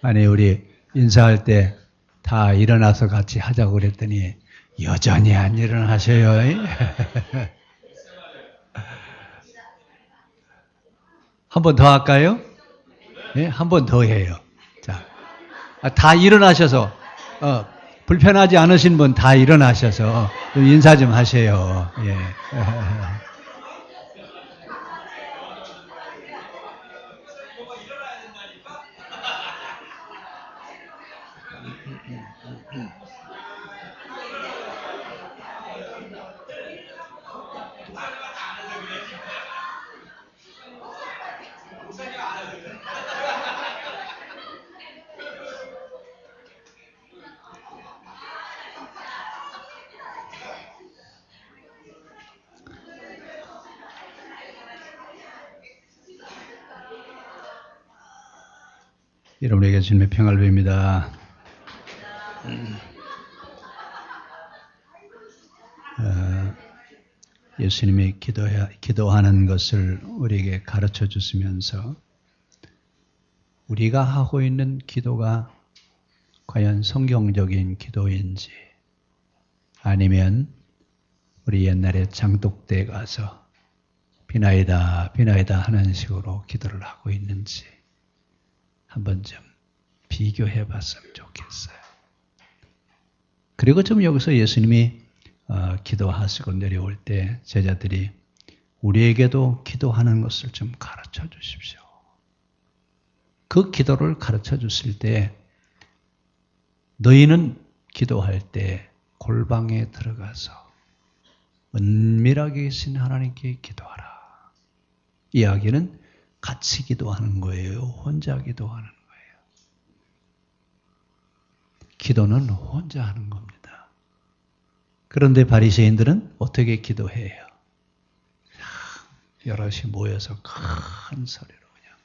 아니, 우리 인사할 때 다 일어나서 같이 하자고 그랬더니 여전히 안 일어나셔요. 한 번 더 할까요? 네, 한 번 더 해요. 자, 다 일어나셔서, 불편하지 않으신 분 다 일어나셔서 좀 인사 좀 하세요. 예. 여러분에게 주님의 평화를 빕니다. 예수님이 기도하는 것을 우리에게 가르쳐 주시면서 우리가 하고 있는 기도가 과연 성경적인 기도인지 아니면 우리 옛날에 장독대에 가서 비나이다 비나이다 하는 식으로 기도를 하고 있는지 한번 좀 비교해 봤으면 좋겠어요. 그리고 좀 여기서 예수님이 기도하시고 내려올 때 제자들이 우리에게도 기도하는 것을 좀 가르쳐 주십시오. 그 기도를 가르쳐 주실 때 너희는 기도할 때 골방에 들어가서 은밀하게 계신 하나님께 기도하라. 이야기는 같이 기도하는 거예요? 혼자 기도하는 거예요? 기도는 혼자 하는 겁니다. 그런데 바리새인들은 어떻게 기도해요? 여럿이 모여서 큰 소리로 그냥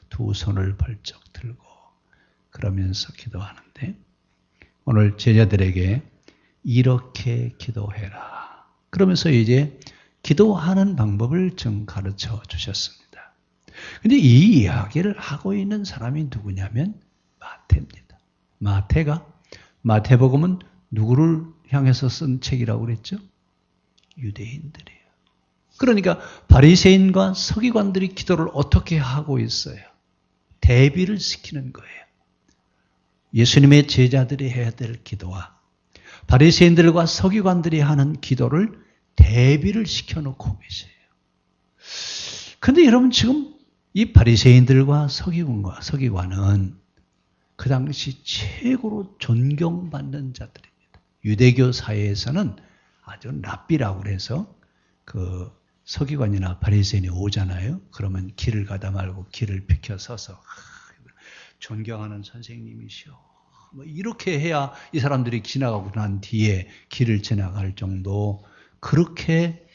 두 손을 벌쩍 들고 그러면서 기도하는데 오늘 제자들에게 이렇게 기도해라. 그러면서 이제 기도하는 방법을 좀 가르쳐 주셨습니다. 근데 이 이야기를 하고 있는 사람이 누구냐면 마태입니다. 마태가 마태복음은 누구를 향해서 쓴 책이라고 그랬죠? 유대인들이에요. 그러니까 바리새인과 서기관들이 기도를 어떻게 하고 있어요? 대비를 시키는 거예요. 예수님의 제자들이 해야 될 기도와 바리새인들과 서기관들이 하는 기도를 대비를 시켜놓고 계세요. 그런데 여러분 지금 이 바리새인들과 서기관은 그 당시 최고로 존경받는 자들입니다. 유대교 사회에서는 아주 랍비라고 그래서 그 서기관이나 바리새인이 오잖아요. 그러면 길을 가다 말고 길을 비켜 서서 존경하는 선생님이시오. 뭐 이렇게 해야 이 사람들이 지나가고 난 뒤에 길을 지나갈 정도 그렇게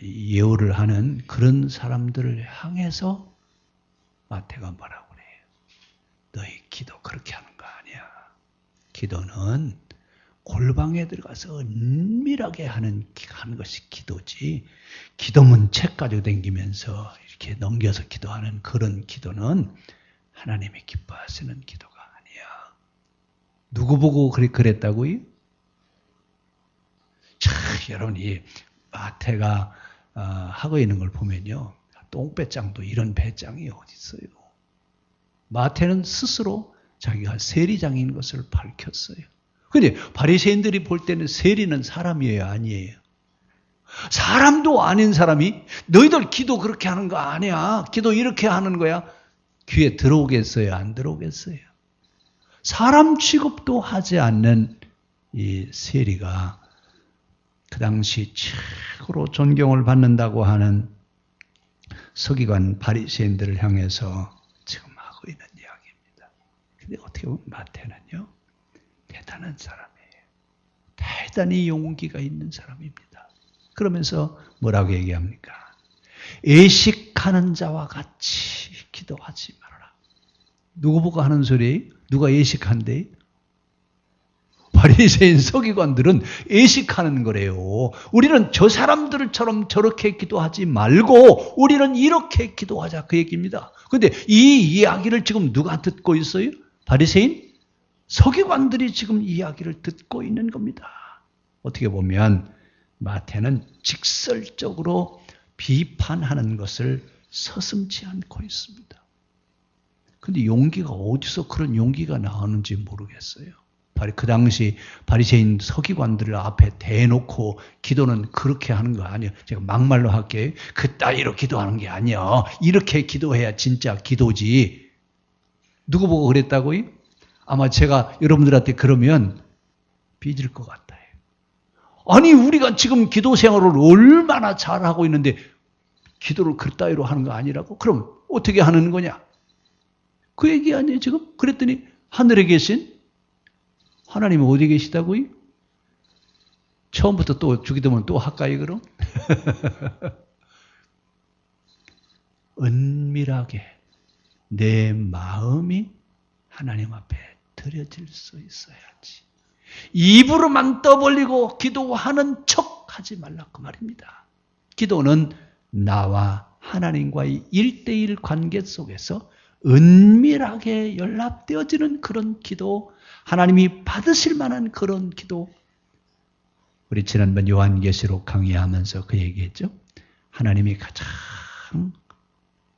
예우를 하는 그런 사람들을 향해서 마태가 뭐라고 그래요? 너희 기도 그렇게 하는 거 아니야. 기도는 골방에 들어가서 은밀하게 하는 것이 기도지. 기도문 책 가지고 다니면서 이렇게 넘겨서 기도하는 그런 기도는 하나님이 기뻐하시는 기도가 아니야. 누구 보고 그랬다고요? 참 여러분 이 마태가 하고 있는 걸 보면요. 똥배짱도 이런 배짱이 어디 있어요. 마태는 스스로 자기가 세리장인 것을 밝혔어요. 그런데 바리새인들이 볼 때는 세리는 사람이에요? 아니에요? 사람도 아닌 사람이 너희들 기도 그렇게 하는 거 아니야. 기도 이렇게 하는 거야. 귀에 들어오겠어요? 안 들어오겠어요? 사람 취급도 하지 않는 이 세리가 그 당시 최고로 존경을 받는다고 하는 서기관 바리새인들을 향해서 지금 하고 있는 이야기입니다. 근데 어떻게 보면 마태는요. 대단한 사람이에요. 대단히 용기가 있는 사람입니다. 그러면서 뭐라고 얘기합니까? 애식하는 자와 같이 기도하지 말아라. 누구 보고 하는 소리예요? 누가 애식한대? 바리새인 서기관들은 애식하는 거래요. 우리는 저 사람들처럼 저렇게 기도하지 말고 우리는 이렇게 기도하자 그 얘기입니다. 그런데 이 이야기를 지금 누가 듣고 있어요? 바리새인 서기관들이 지금 이야기를 듣고 있는 겁니다. 어떻게 보면 마태는 직설적으로 비판하는 것을 서슴지 않고 있습니다. 그런데 용기가 어디서 그런 용기가 나오는지 모르겠어요. 그 당시 바리새인 서기관들을 앞에 대놓고 기도는 그렇게 하는 거 아니에요. 제가 막말로 할게요. 그따위로 기도하는 게 아니야. 이렇게 기도해야 진짜 기도지. 누구 보고 그랬다고요? 아마 제가 여러분들한테 그러면 삐질 것 같아요. 아니 우리가 지금 기도 생활을 얼마나 잘하고 있는데 기도를 그따위로 하는 거 아니라고? 그럼 어떻게 하는 거냐? 그 얘기 아니에요 지금? 그랬더니 하늘에 계신 하나님은 어디 계시다고요? 처음부터 또 주기도면 또 할까요 그럼? 은밀하게 내 마음이 하나님 앞에 드려질 수 있어야지. 입으로만 떠벌리고 기도하는 척 하지 말라 그 말입니다. 기도는 나와 하나님과의 1:1 관계 속에서 은밀하게 연락되어지는 그런 기도, 하나님이 받으실 만한 그런 기도. 우리 지난번 요한계시록 강의하면서 그 얘기했죠. 하나님이 가장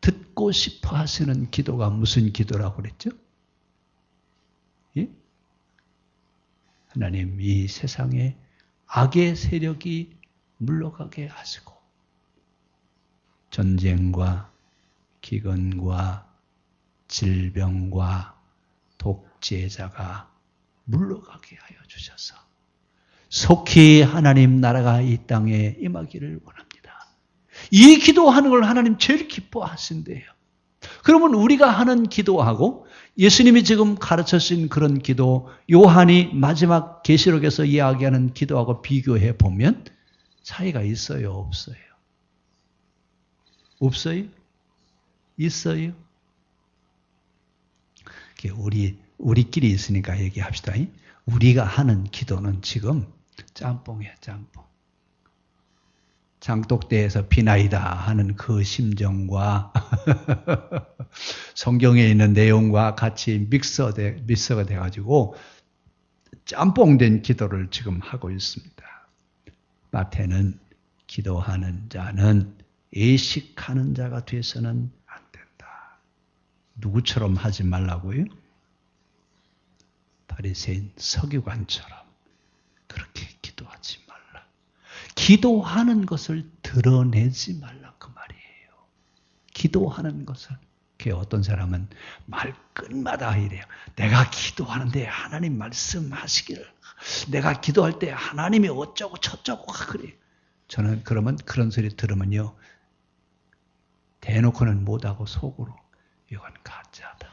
듣고 싶어 하시는 기도가 무슨 기도라고 그랬죠? 예? 하나님 이 세상에 악의 세력이 물러가게 하시고 전쟁과 기근과 질병과 독재자가 물러가게 하여 주셔서 속히 하나님 나라가 이 땅에 임하기를 원합니다. 이 기도하는 걸 하나님 제일 기뻐하신대요. 그러면 우리가 하는 기도하고 예수님이 지금 가르쳐주신 그런 기도, 요한이 마지막 계시록에서 이야기하는 기도하고 비교해 보면 차이가 있어요, 없어요? 없어요? 있어요? 우리끼리 있으니까 얘기합시다. 우리가 하는 기도는 지금 짬뽕이야, 짬뽕. 장독대에서 비나이다 하는 그 심정과 성경에 있는 내용과 같이 믹서가 돼가지고 짬뽕된 기도를 지금 하고 있습니다. 마태는 기도하는 자는 애식하는 자가 돼서는 안 된다. 누구처럼 하지 말라고요? 바리새인 서기관처럼 그렇게 기도하지 말라. 기도하는 것을 드러내지 말라 그 말이에요. 기도하는 것을. 어떤 사람은 말끝마다 이래요. 내가 기도하는데 하나님 말씀하시기를. 내가 기도할 때 하나님이 어쩌고 저쩌고 그래요. 저는 그러면 그런 소리 들으면요. 대놓고는 못하고 속으로 이건 가짜다.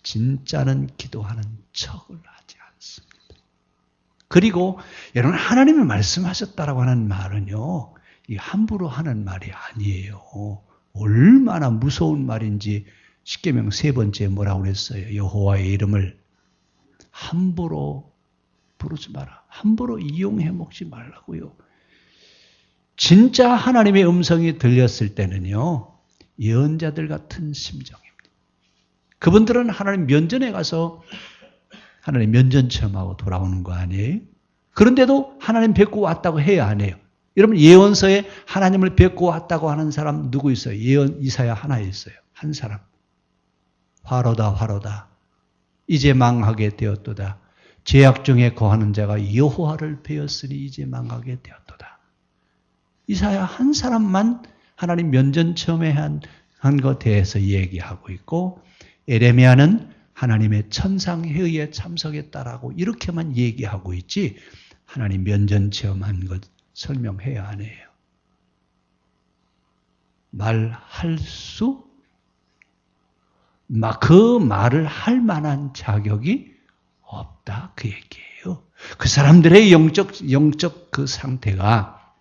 진짜는 기도하는 척을 하지 않습니다. 그리고 여러분 하나님이 말씀하셨다라고 하는 말은요. 이 함부로 하는 말이 아니에요. 얼마나 무서운 말인지 십계명 3번째 뭐라고 그랬어요. 여호와의 이름을 함부로 부르지 마라. 함부로 이용해 먹지 말라고요. 진짜 하나님의 음성이 들렸을 때는요. 예언자들 같은 심정입니다. 그분들은 하나님 면전에 가서 하나님 면전 체험하고 돌아오는 거 아니에요? 그런데도 하나님 뵙고 왔다고 해야 안 해요. 여러분 예언서에 하나님을 뵙고 왔다고 하는 사람 누구 있어요? 예언 이사야 하나 있어요. 한 사람. 화로다. 이제 망하게 되었도다. 죄악 중에 거하는 자가 여호와를 배웠으니 이제 망하게 되었도다. 이사야 한 사람만 하나님 면전 체험에 한 것 대해서 얘기하고 있고 에레미야는 하나님의 천상회의에 참석했다라고 이렇게만 얘기하고 있지 하나님 면전 체험한 것 설명해야 안 해요. 말할 수? 그 말을 할 만한 자격이 없다 그 얘기예요. 그 사람들의 영적 그 상태가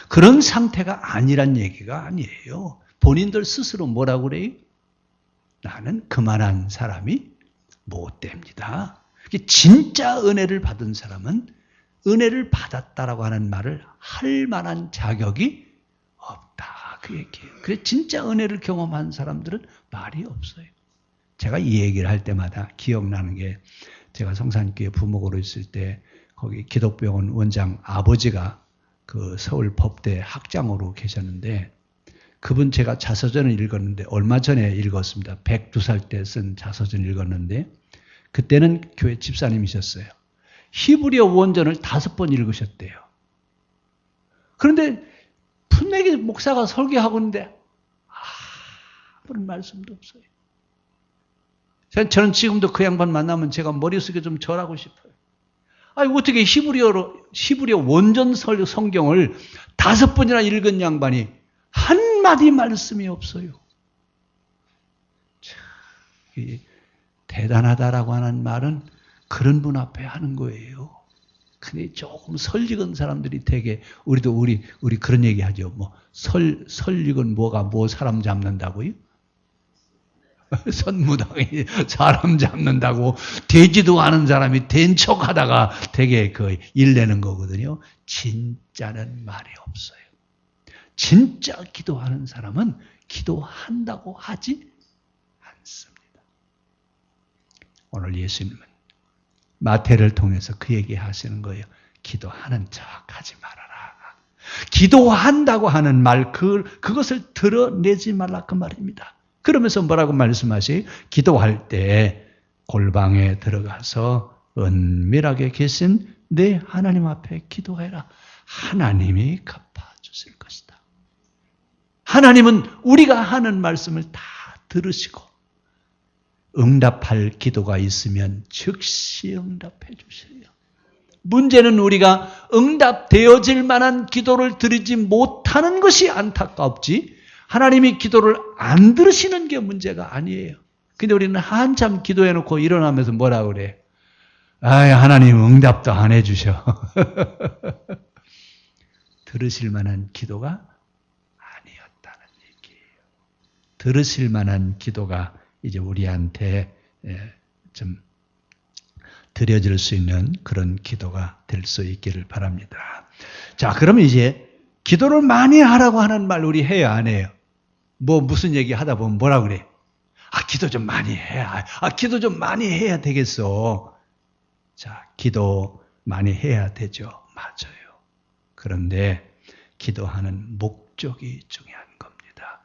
그런 상태가 아니란 얘기가 아니에요. 본인들 스스로 뭐라고 그래요? 나는 그만한 사람이 못 됩니다. 진짜 은혜를 받은 사람은 은혜를 받았다라고 하는 말을 할 만한 자격이 없다. 그 얘기예요. 그래서 진짜 은혜를 경험한 사람들은 말이 없어요. 제가 이 얘기를 할 때마다 기억나는 게 제가 성산교회 부목으로 있을 때 거기 기독병원 원장 아버지가 그 서울 법대 학장으로 계셨는데 그분 제가 자서전을 읽었는데 얼마 전에 읽었습니다. 102살 때 쓴 자서전 읽었는데 그때는 교회 집사님이셨어요. 히브리어 원전을 5번 읽으셨대요. 그런데 풋내기 목사가 설교하고 있는데 아무런 말씀도 없어요. 저는 지금도 그 양반 만나면 제가 머릿속에 좀 절하고 싶어요. 아니 어떻게 히브리어 원전 성경을 5번이나 읽은 양반이 한마디 말씀이 없어요. 참, 대단하다라고 하는 말은 그런 분 앞에 하는 거예요. 근데 조금 설익은 사람들이 되게 우리 그런 얘기 하죠. 뭐 설익은 뭐 사람 잡는다고요? 선무당이 사람 잡는다고 되지도 않은 사람이 된 척하다가 되게 그 일내는 거거든요. 진짜는 말이 없어요. 진짜 기도하는 사람은 기도한다고 하지 않습니다. 오늘 예수님은 마태를 통해서 그 얘기 하시는 거예요. 기도하는 척 하지 말아라. 기도한다고 하는 말, 그것을 드러내지 말라 그 말입니다. 그러면서 뭐라고 말씀하세요? 기도할 때 골방에 들어가서 은밀하게 계신 내 하나님 앞에 기도해라. 하나님이 갚아주실 것이다. 하나님은 우리가 하는 말씀을 다 들으시고 응답할 기도가 있으면 즉시 응답해 주세요. 문제는 우리가 응답되어질 만한 기도를 드리지 못하는 것이 안타깝지 하나님이 기도를 안 들으시는 게 문제가 아니에요. 근데 우리는 한참 기도해놓고 일어나면서 뭐라 그래? 하나님 응답도 안 해주셔. 들으실 만한 기도가 아니었다는 얘기예요. 들으실 만한 기도가 이제 우리한테 좀 드려질 수 있는 그런 기도가 될 수 있기를 바랍니다. 자, 그러면 이제 기도를 많이 하라고 하는 말 우리 해요, 안 해요? 무슨 얘기 하다 보면 뭐라 그래? 기도 좀 많이 해야, 기도 좀 많이 해야 되겠어. 자, 기도 많이 해야 되죠. 맞아요. 그런데 기도하는 목적이 중요한 겁니다.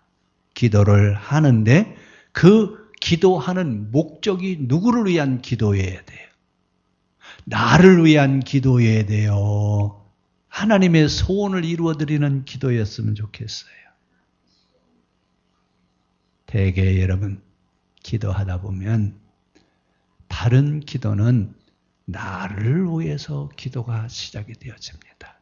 기도를 하는데 그 기도하는 목적이 누구를 위한 기도여야 돼요? 나를 위한 기도여야 돼요. 하나님의 소원을 이루어드리는 기도였으면 좋겠어요. 대개 여러분 기도하다 보면 다른 기도는 나를 위해서 기도가 시작이 되어집니다.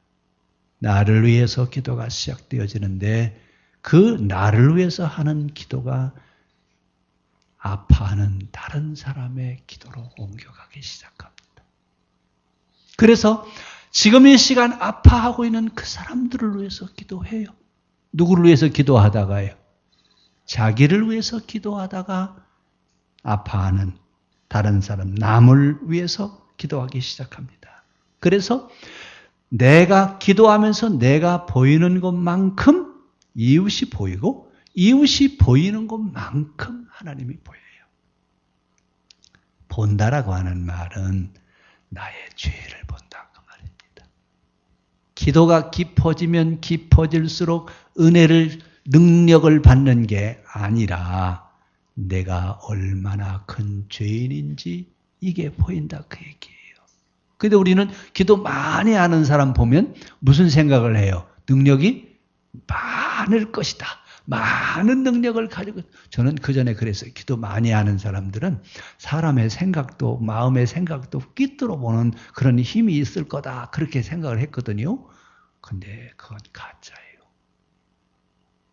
나를 위해서 기도가 시작되어지는데 그 나를 위해서 하는 기도가 아파하는 다른 사람의 기도로 옮겨가기 시작합니다. 그래서 지금 이 시간 아파하고 있는 그 사람들을 위해서 기도해요. 누구를 위해서 기도하다가요? 자기를 위해서 기도하다가 아파하는 다른 사람, 남을 위해서 기도하기 시작합니다. 그래서 내가 기도하면서 내가 보이는 것만큼 이웃이 보이고 이웃이 보이는 것만큼 하나님이 보여요. 본다라고 하는 말은 나의 죄를 본다 그 말입니다. 기도가 깊어지면 깊어질수록 능력을 받는 게 아니라 내가 얼마나 큰 죄인인지 이게 보인다 그 얘기예요. 근데 우리는 기도 많이 하는 사람 보면 무슨 생각을 해요? 능력이 많을 것이다. 많은 능력을 가지고 저는 그전에 그랬어요. 기도 많이 하는 사람들은 사람의 생각도 마음의 생각도 꿰뚫어 보는 그런 힘이 있을 거다. 그렇게 생각을 했거든요. 근데 그건 가짜예요.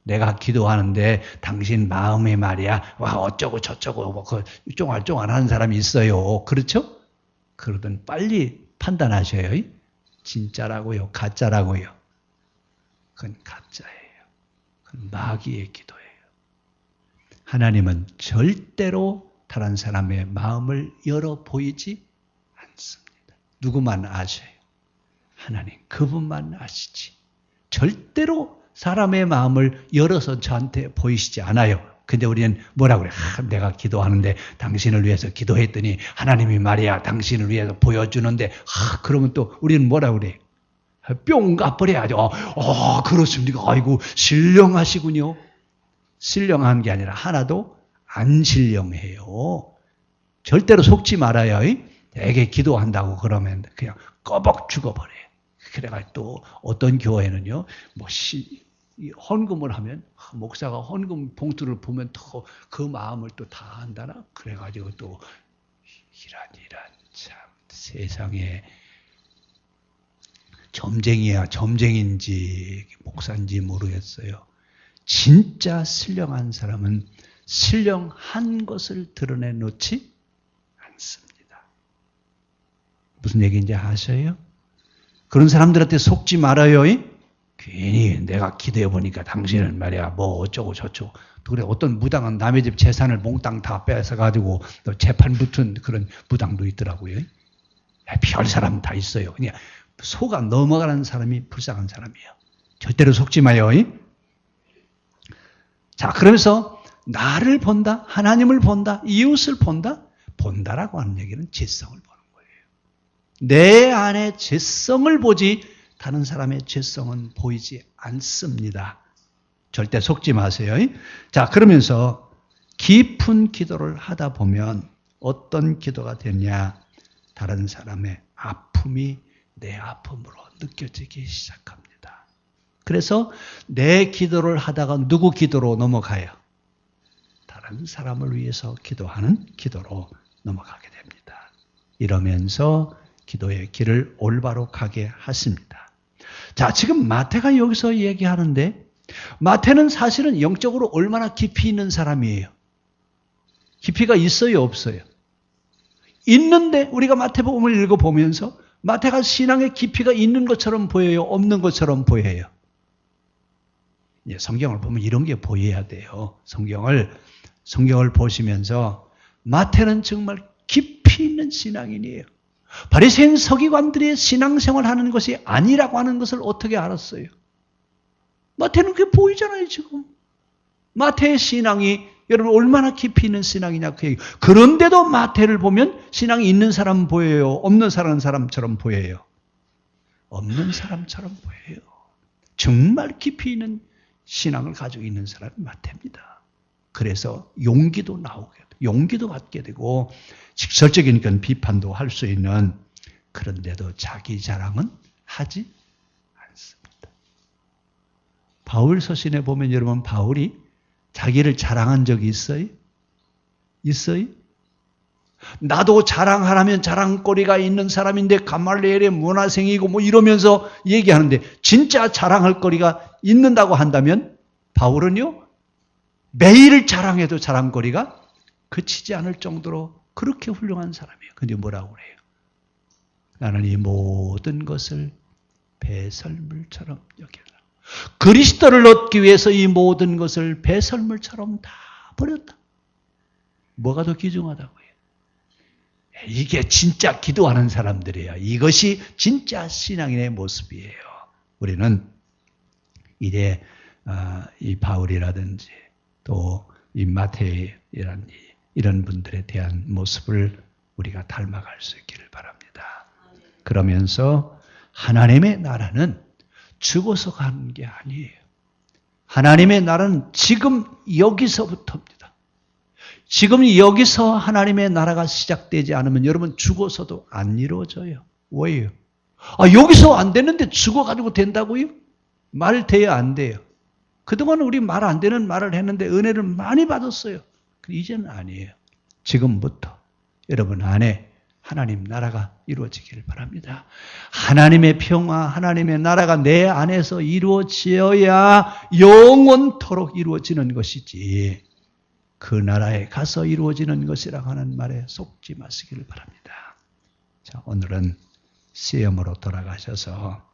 내가 기도하는데 당신 마음이 말이야. 와 어쩌고 저쩌고 그 쫑알쫑알하는 사람이 있어요. 그렇죠? 그러든 빨리 판단하셔요. 진짜라고요? 가짜라고요? 그건 가짜예요. 그건 마귀의 기도예요. 하나님은 절대로 다른 사람의 마음을 열어 보이지 않습니다. 누구만 아셔요? 하나님, 그분만 아시지. 절대로 사람의 마음을 열어서 저한테 보이시지 않아요. 근데 우리는 뭐라고 그래? 내가 기도하는데 당신을 위해서 기도했더니 하나님이 말이야 당신을 위해서 보여주는데 그러면 또 우리는 뭐라고 그래? 뿅 가버려야죠. 그렇습니까? 아이고 신령하시군요. 신령한 게 아니라 하나도 안 신령해요. 절대로 속지 말아요. 되게 기도한다고 그러면 그냥 꺼벅 죽어버려요. 그래가지고 또 어떤 교회는요, 헌금을 하면 목사가 헌금 봉투를 보면 더 그 마음을 또 다 한다나? 그래가지고 또 이란 참 세상에 점쟁이야 점쟁인지 목사인지 모르겠어요. 진짜 신령한 사람은 신령한 것을 드러내놓지 않습니다. 무슨 얘기인지 아셔요? 그런 사람들한테 속지 말아요. 괜히 내가 기대해보니까 당신은 말이야 뭐 어쩌고 저쩌고. 그래 어떤 무당은 남의 집 재산을 몽땅 다 뺏어가지고 또 재판 붙은 그런 무당도 있더라고요. 별 사람 다 있어요. 그냥 속아 넘어가는 사람이 불쌍한 사람이에요. 절대로 속지 마요. 자, 그러면서 나를 본다, 하나님을 본다, 이웃을 본다. 본다라고 하는 얘기는 죄성을 보는 거예요. 내 안에 죄성을 보지 다른 사람의 죄성은 보이지 않습니다. 절대 속지 마세요. 자, 그러면서 깊은 기도를 하다 보면 어떤 기도가 되냐? 다른 사람의 아픔이 내 아픔으로 느껴지기 시작합니다. 그래서 내 기도를 하다가 누구 기도로 넘어가요? 다른 사람을 위해서 기도하는 기도로 넘어가게 됩니다. 이러면서 기도의 길을 올바로 가게 하십니다. 자, 지금 마태가 여기서 얘기하는데 마태는 사실은 영적으로 얼마나 깊이 있는 사람이에요? 깊이가 있어요, 없어요? 있는데 우리가 마태복음을 읽어보면서 마태가 신앙의 깊이가 있는 것처럼 보여요? 없는 것처럼 보여요? 성경을 보면 이런 게 보여야 돼요. 성경을 보시면서 마태는 정말 깊이 있는 신앙인이에요. 바리새인 서기관들이 신앙생활 하는 것이 아니라고 하는 것을 어떻게 알았어요? 마태는 그게 보이잖아요, 지금. 마태의 신앙이 여러분 얼마나 깊이 있는 신앙이냐 그 얘기. 그런데도 마태를 보면 신앙이 있는 사람 보여요? 없는 사람처럼 보여요? 없는 사람처럼 보여요. 정말 깊이 있는 신앙을 가지고 있는 사람이 마태입니다. 그래서 용기도 나오게 되고 용기도 받게 되고 직설적인 그런 비판도 할 수 있는 그런데도 자기 자랑은 하지 않습니다. 바울 서신에 보면 여러분 바울이 자기를 자랑한 적이 있어요? 있어요? 나도 자랑하라면 자랑거리가 있는 사람인데 가말리엘의 문화생이고 뭐 이러면서 얘기하는데 진짜 자랑할 거리가 있는다고 한다면 바울은요 매일 자랑해도 자랑거리가 그치지 않을 정도로 그렇게 훌륭한 사람이에요. 근데 뭐라고 그래요? 나는 이 모든 것을 배설물처럼 여겨라. 그리스도를 얻기 위해서 이 모든 것을 배설물처럼 다 버렸다. 뭐가 더 귀중하다고 해요? 이게 진짜 기도하는 사람들이에요. 이것이 진짜 신앙인의 모습이에요. 우리는 이제 이 바울이라든지 또 이 마태라든지 이런 분들에 대한 모습을 우리가 닮아갈 수 있기를 바랍니다. 그러면서 하나님의 나라는 죽어서 가는 게 아니에요. 하나님의 나라는 지금 여기서부터입니다. 지금 여기서 하나님의 나라가 시작되지 않으면 여러분 죽어서도 안 이루어져요. 왜요? 여기서 안 되는데 죽어가지고 된다고요? 말 돼요, 안 돼요? 그동안 우리 말 안 되는 말을 했는데 은혜를 많이 받았어요. 이제는 아니에요. 지금부터 여러분 안에 하나님 나라가 이루어지기를 바랍니다. 하나님의 평화, 하나님의 나라가 내 안에서 이루어져야 영원토록 이루어지는 것이지 그 나라에 가서 이루어지는 것이라고 하는 말에 속지 마시기를 바랍니다. 자, 오늘은 시험으로 돌아가셔서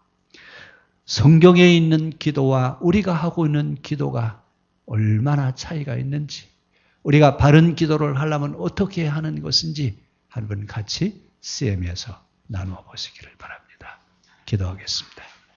성경에 있는 기도와 우리가 하고 있는 기도가 얼마나 차이가 있는지 우리가 바른 기도를 하려면 어떻게 하는 것인지 한번 같이 CM에서 나누어 보시기를 바랍니다. 기도하겠습니다.